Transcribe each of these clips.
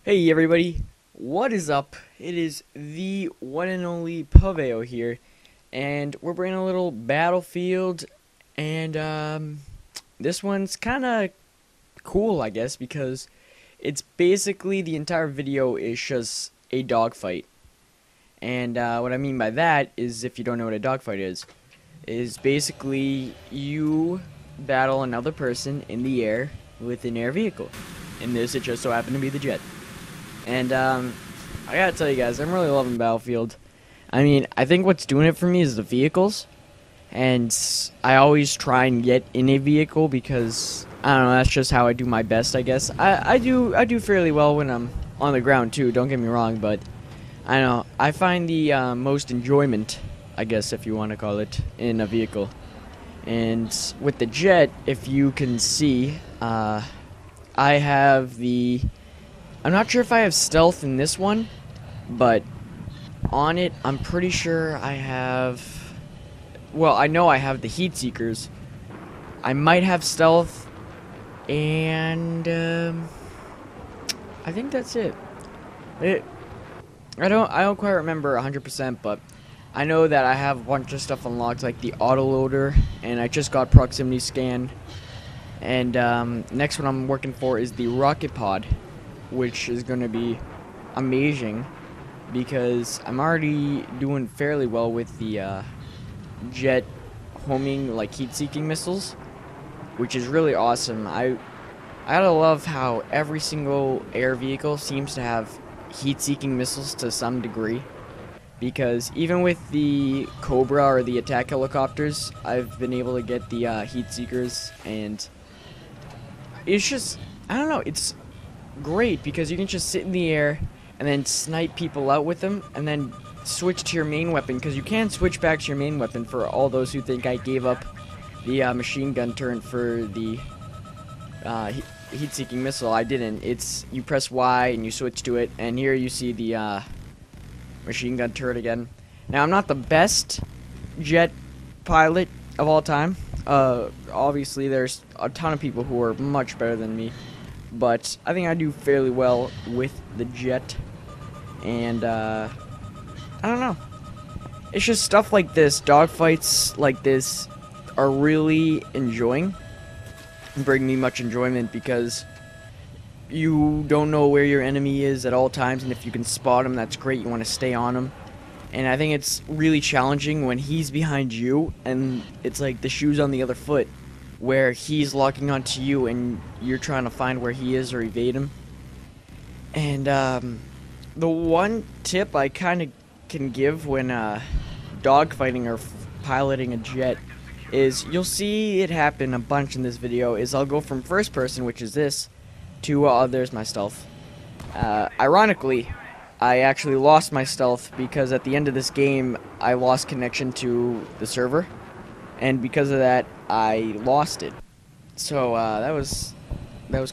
Hey everybody, what is up? It is the one and only Paveo here, and we're bringing a little Battlefield, and this one's kind of cool, I guess, because it's basically the entire video is just a dogfight. And what I mean by that is, if you don't know what a dogfight is basically you battle another person in the air with an air vehicle. In this, it just so happened to be the jet. And I gotta tell you guys, I'm really loving Battlefield. I mean, I think what's doing it for me is the vehicles, and I always try and get in a vehicle because I don't know. That's just how I do my best, I guess. I do fairly well when I'm on the ground too. Don't get me wrong, but I know I find the most enjoyment, I guess, if you want to call it, in a vehicle. And with the jet, if you can see, I have the. I'm not sure if I have stealth in this one, but on it, I'm pretty sure I have. Well, I know I have the heat seekers. I might have stealth, and I think that's it. I don't quite remember 100%, but I know that I have a bunch of stuff unlocked, like the autoloader, and I just got proximity scan. And next one I'm working for is the rocket pod, which is going to be amazing because I'm already doing fairly well with the jet homing, like heat-seeking missiles, which is really awesome. I gotta love how every single air vehicle seems to have heat-seeking missiles to some degree, because even with the Cobra or the attack helicopters, I've been able to get the heat seekers, and it's just, I don't know, it's great because you can just sit in the air and then snipe people out with them and then switch to your main weapon, because you can switch back to your main weapon. For all those who think I gave up the machine gun turret for the heat-seeking missile, I didn't. It's you press Y and you switch to it, and here you see the machine gun turret again. Now, I'm not the best jet pilot of all time. Obviously there's a ton of people who are much better than me, but I think I do fairly well with the jet. And I don't know, it's just stuff like this, dogfights like this are really bring me much enjoyment, because you don't know where your enemy is at all times, and if you can spot him, that's great. You want to stay on him. And I think it's really challenging when he's behind you and it's like the shoe's on the other foot, where he's locking onto you and you're trying to find where he is or evade him. And the one tip I kind of can give when dogfighting or piloting a jet is, you'll see it happen a bunch in this video, is I'll go from first person, which is this, to there's my stealth. Ironically, I actually lost my stealth because at the end of this game I lost connection to the server, and because of that I lost it. So that was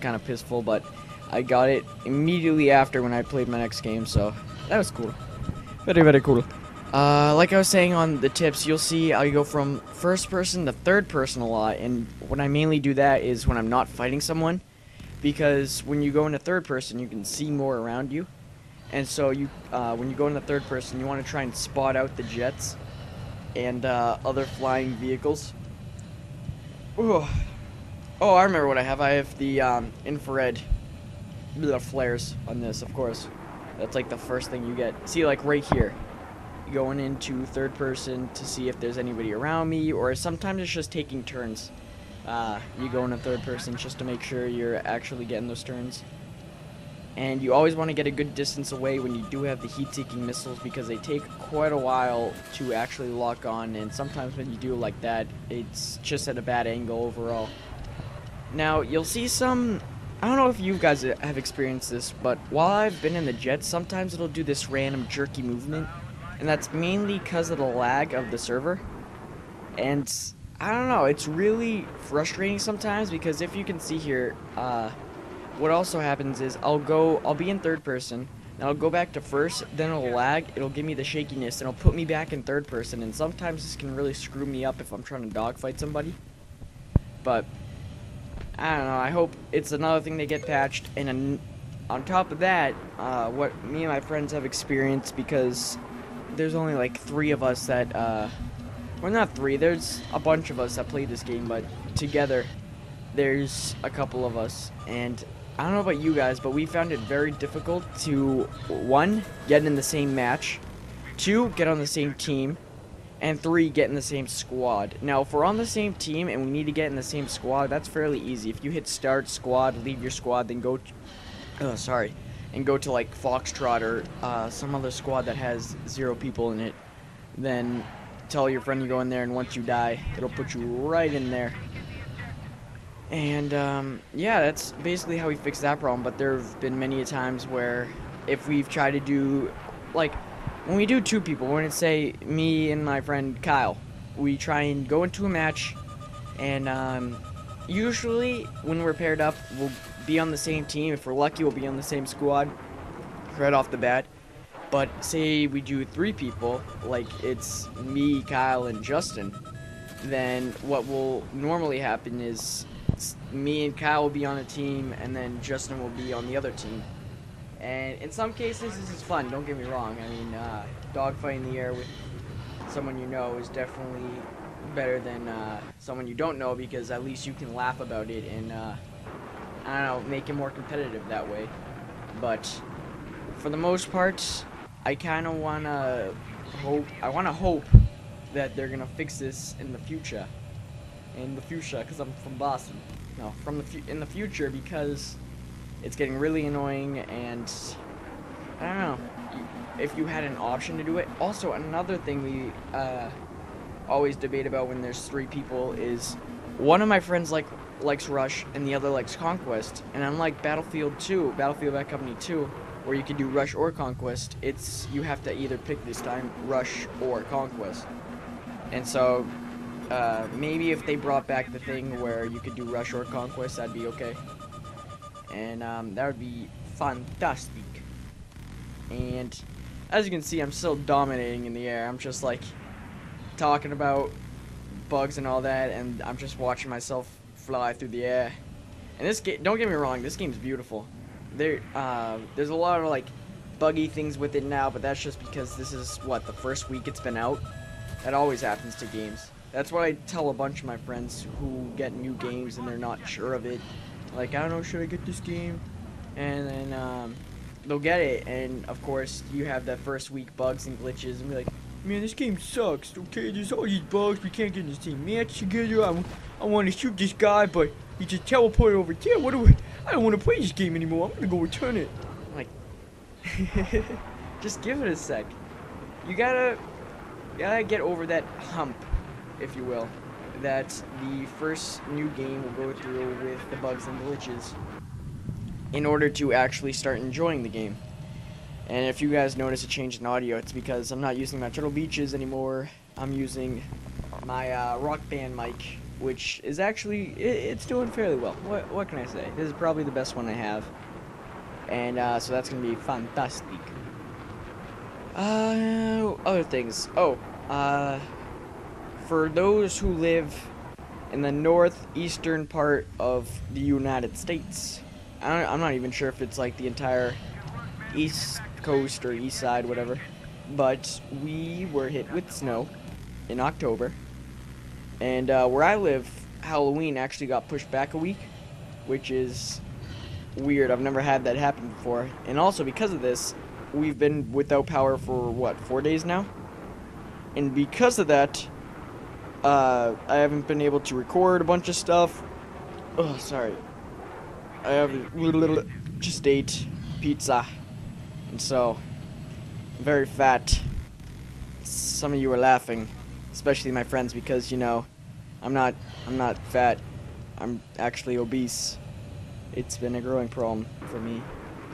kind of pissful, but I got it immediately after when I played my next game, so that was cool. Very, very cool. Like I was saying on the tips, you'll see I go from first person to third person a lot, and when I mainly do that is when I'm not fighting someone, because when you go into third person you can see more around you, and so you when you go into third person you want to try and spot out the jets and other flying vehicles. Ooh. Oh, I remember what I have. I have the infrared flares on this, of course. That's like the first thing you get. See, like right here, going into third person to see if there's anybody around me, or sometimes it's just taking turns. You go into third person just to make sure you're actually getting those turns. And you always want to get a good distance away when you do have the heat-seeking missiles, because they take quite a while to actually lock on, and sometimes when you do like that, it's just at a bad angle overall. Now, you'll see some, I don't know if you guys have experienced this, but while I've been in the jet, sometimes it'll do this random jerky movement, and that's mainly because of the lag of the server. And I don't know, it's really frustrating sometimes, because if you can see here, what also happens is I'll be in third person, then I'll go back to first, then it'll lag, it'll give me the shakiness, and it'll put me back in third person, and sometimes this can really screw me up if I'm trying to dogfight somebody. But I don't know, I hope it's another thing they get patched, and on top of that, what me and my friends have experienced, because there's only like 3 of us that, well, not 3, there's a bunch of us that play this game, but together there's a couple of us, and I don't know about you guys, but we found it very difficult to, 1, get in the same match, 2, get on the same team, and 3, get in the same squad. Now, if we're on the same team and we need to get in the same squad, that's fairly easy. If you hit start squad, leave your squad, then go and go to like Foxtrot or some other squad that has 0 people in it, then tell your friend you go in there, and once you die, it'll put you right in there. And yeah, that's basically how we fixed that problem. But there have been many times where if we've tried to do, like, when we do 2 people, when it's, say, me and my friend Kyle, we try and go into a match, and usually when we're paired up, we'll be on the same team. If we're lucky, we'll be on the same squad right off the bat. But say we do 3 people, like it's me, Kyle, and Justin, then what will normally happen is me and Kyle will be on a team, and then Justin will be on the other team. And in some cases, this is fun, don't get me wrong. I mean, dogfight in the air with someone you know is definitely better than someone you don't know, because at least you can laugh about it and, I don't know, make it more competitive that way. But for the most part, I kind of want to hope that they're going to fix this in the future. Because I'm from Boston. No, in the future, because it's getting really annoying, and I don't know, if you had an option to do it. Also, another thing we always debate about when there's 3 people is one of my friends likes Rush and the other likes Conquest. And unlike Battlefield Bad Company 2, where you can do Rush or Conquest, you have to either pick this time Rush or Conquest. And so maybe if they brought back the thing where you could do Rush or Conquest, that'd be okay. And that would be fantastic. And as you can see, I'm still dominating in the air. I'm just like talking about bugs and all that, and I'm just watching myself fly through the air. And this game, don't get me wrong, this game's beautiful. There's a lot of like buggy things with it now, but that's just because this is what, the first week it's been out. That always happens to games. That's what I tell a bunch of my friends who get new games and they're not sure of it. Like, I don't know, should I get this game? And then they'll get it, and of course you have that first week bugs and glitches, and be like, man, this game sucks. Okay, there's all these bugs. We can't get in this team match together. I want to shoot this guy, but he just teleported over there. I don't want to play this game anymore. I'm gonna go return it. I'm like, just give it a sec. You gotta get over that hump, if you will, that the first new game will go through with the bugs and glitches in order to actually start enjoying the game. And if you guys notice a change in audio, it's because I'm not using my Turtle Beaches anymore. I'm using my Rock Band mic, which is actually, it's doing fairly well. What can I say? This is probably the best one I have. And so that's going to be fantastic. Other things. For those who live in the northeastern part of the United States, I'm not even sure if it's like the entire East Coast or East Side, whatever, but we were hit with snow in October, and where I live, Halloween actually got pushed back a week, which is weird. I've never had that happen before. And also, because of this, we've been without power for what, 4 days now? And because of that, I haven't been able to record a bunch of stuff. Oh, sorry. I have just ate pizza, and so I'm very fat. Some of you are laughing, especially my friends, because, you know, I'm not fat. I'm actually obese. It's been a growing problem for me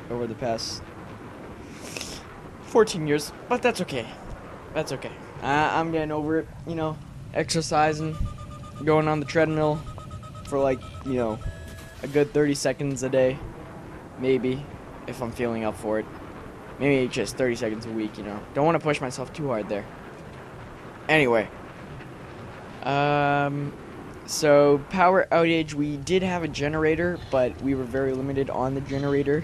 over the past 14 years, but that's okay. That's okay. I'm getting over it, you know, exercising, going on the treadmill for like, you know, a good 30 seconds a day, maybe, if I'm feeling up for it. Maybe just 30 seconds a week, you know. Don't want to push myself too hard there. Anyway. So, power outage, we did have a generator, but we were very limited on the generator.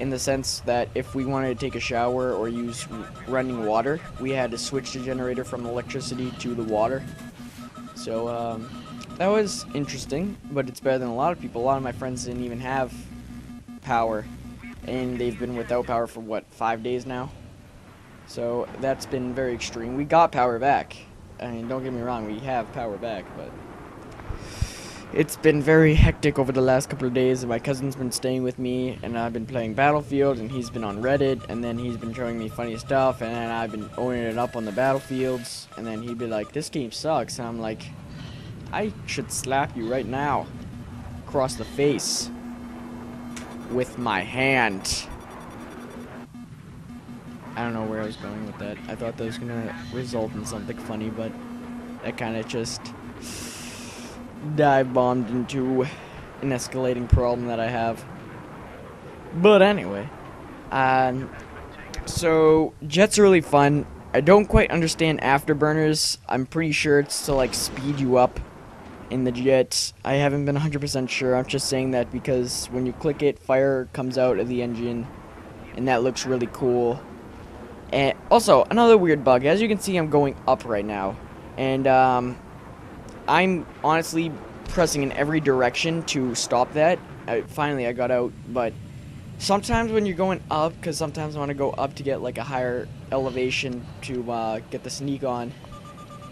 in the sense that if we wanted to take a shower or use running water, we had to switch the generator from electricity to the water. So that was interesting, but it's better than a lot of people. A lot of my friends didn't even have power, and they've been without power for what, 5 days now? So that's been very extreme. We got power back. I mean, don't get me wrong, we have power back, but it's been very hectic over the last couple of days. My cousin's been staying with me, and I've been playing Battlefield, and he's been on Reddit, and then he's been showing me funny stuff, and then I've been owning it up on the battlefields, and then he'd be like, this game sucks, and I'm like, I should slap you right now across the face with my hand. I don't know where I was going with that. I thought that was gonna result in something funny, but that kind of just dive bombed into an escalating problem that I have. But anyway, so jets are really fun. I don't quite understand afterburners. I'm pretty sure it's to like speed you up in the jet. I haven't been 100% sure. I'm just saying that because when you click it, fire comes out of the engine, and that looks really cool. And also, another weird bug. As you can see, I'm going up right now, and I'm honestly pressing in every direction to stop that. Finally, I got out, but sometimes when you're going up, because sometimes I want to go up to get like a higher elevation to get the sneak on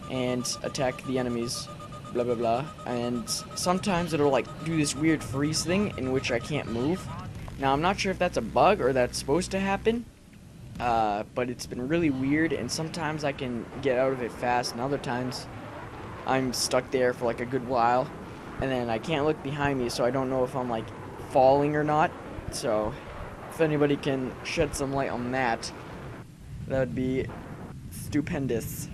and attack the enemies, blah blah blah, and sometimes it'll like do this weird freeze thing in which I can't move. Now, I'm not sure if that's a bug or that's supposed to happen, but it's been really weird, and sometimes I can get out of it fast, and other times I'm stuck there for like a good while, and then I can't look behind me, so I don't know if I'm like falling or not. So if anybody can shed some light on that, that would be stupendous.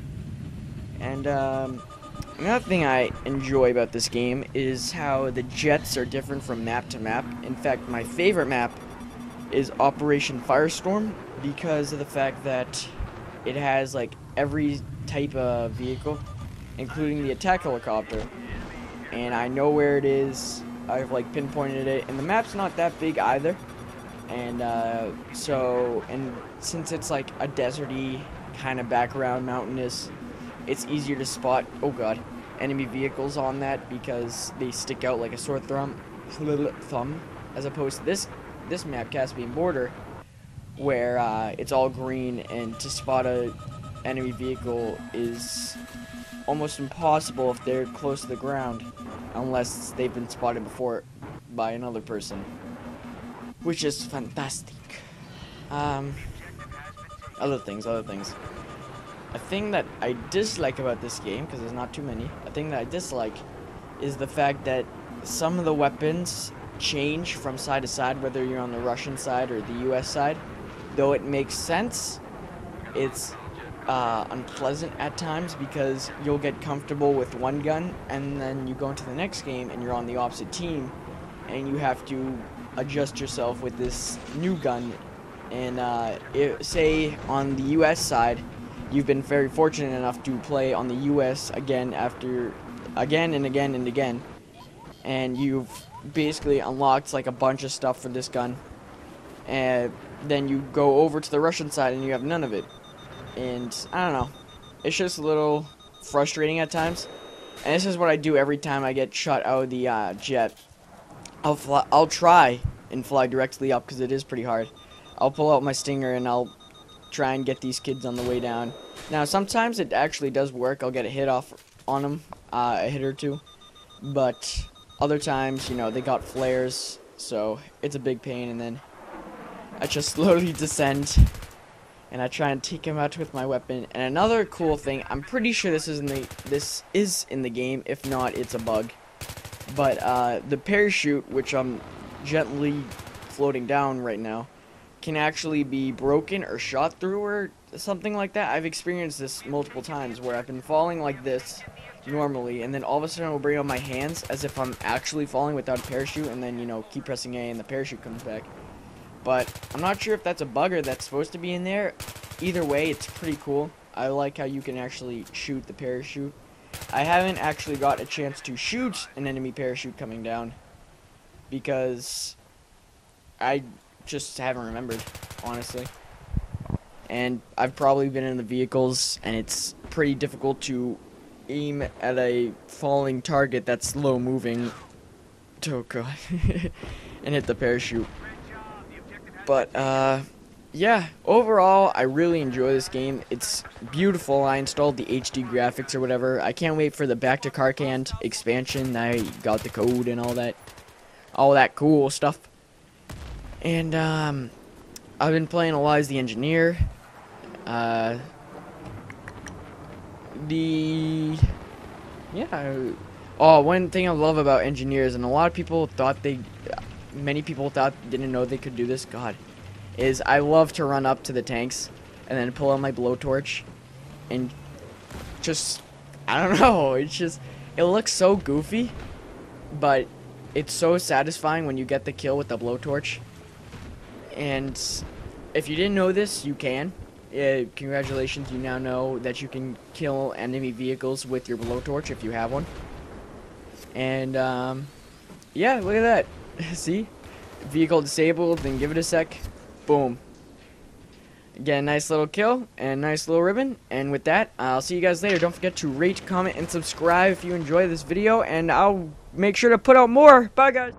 And another thing I enjoy about this game is how the jets are different from map to map. In fact, my favorite map is Operation Firestorm, because of the fact that it has like every type of vehicle, including the attack helicopter, and I know where it is. I've like pinpointed it, and the map's not that big either, and since it's like a deserty kind of background, mountainous, it's easier to spot, oh god, enemy vehicles on that because they stick out like a sore thumb, as opposed to this map, Caspian Border, where it's all green, and to spot a enemy vehicle is almost impossible if they're close to the ground, unless they've been spotted before by another person, which is fantastic. Other things. A thing that I dislike about this game, because there's not too many, a thing that I dislike is the fact that some of the weapons change from side to side, whether you're on the Russian side or the US side. Though it makes sense, it's unpleasant at times, because you'll get comfortable with one gun, and then you go into the next game and you're on the opposite team, and you have to adjust yourself with this new gun. And say on the US side, you've been very fortunate enough to play on the US again and again, and you've basically unlocked like a bunch of stuff for this gun, and then you go over to the Russian side and you have none of it. And I don't know, it's just a little frustrating at times. And this is what I do every time I get shot out of the jet. I'll try and fly directly up, because it is pretty hard. I'll pull out my stinger and I'll try and get these kids on the way down. Now, sometimes it actually does work. I'll get a hit off on them, a hit or two. But other times, you know, they got flares, so it's a big pain. And then I just slowly descend, and I try and take him out with my weapon. And another cool thing, I'm pretty sure this is in the game. If not, it's a bug. But the parachute, which I'm gently floating down right now, can actually be broken or shot through or something like that. I've experienced this multiple times where I've been falling like this normally, and then all of a sudden I'll bring out my hands as if I'm actually falling without a parachute, and then, you know, keep pressing A and the parachute comes back. But I'm not sure if that's a bug or that's supposed to be in there. Either way, it's pretty cool. I like how you can actually shoot the parachute. I haven't actually got a chance to shoot an enemy parachute coming down, because I just haven't remembered, honestly. And I've probably been in the vehicles, and it's pretty difficult to aim at a falling target that's low moving. Oh god. And hit the parachute. But yeah, overall I really enjoy this game. It's beautiful. I installed the HD graphics or whatever. I can't wait for the Back to Carcand expansion. I got the code and all that cool stuff. And I've been playing a lot as the engineer. One thing I love about engineers, and a lot of people thought many people didn't know they could do this, God, is I love to run up to the tanks and then pull out my blowtorch and just, I don't know, it looks so goofy, but it's so satisfying when you get the kill with the blowtorch. And if you didn't know this, you can. Congratulations, you now know that you can kill enemy vehicles with your blowtorch if you have one. And yeah, look at that. See? Vehicle disabled, then give it a sec. Boom. Again, nice little kill and nice little ribbon. And with that, I'll see you guys later. Don't forget to rate, comment, and subscribe if you enjoy this video, and I'll make sure to put out more. Bye, guys.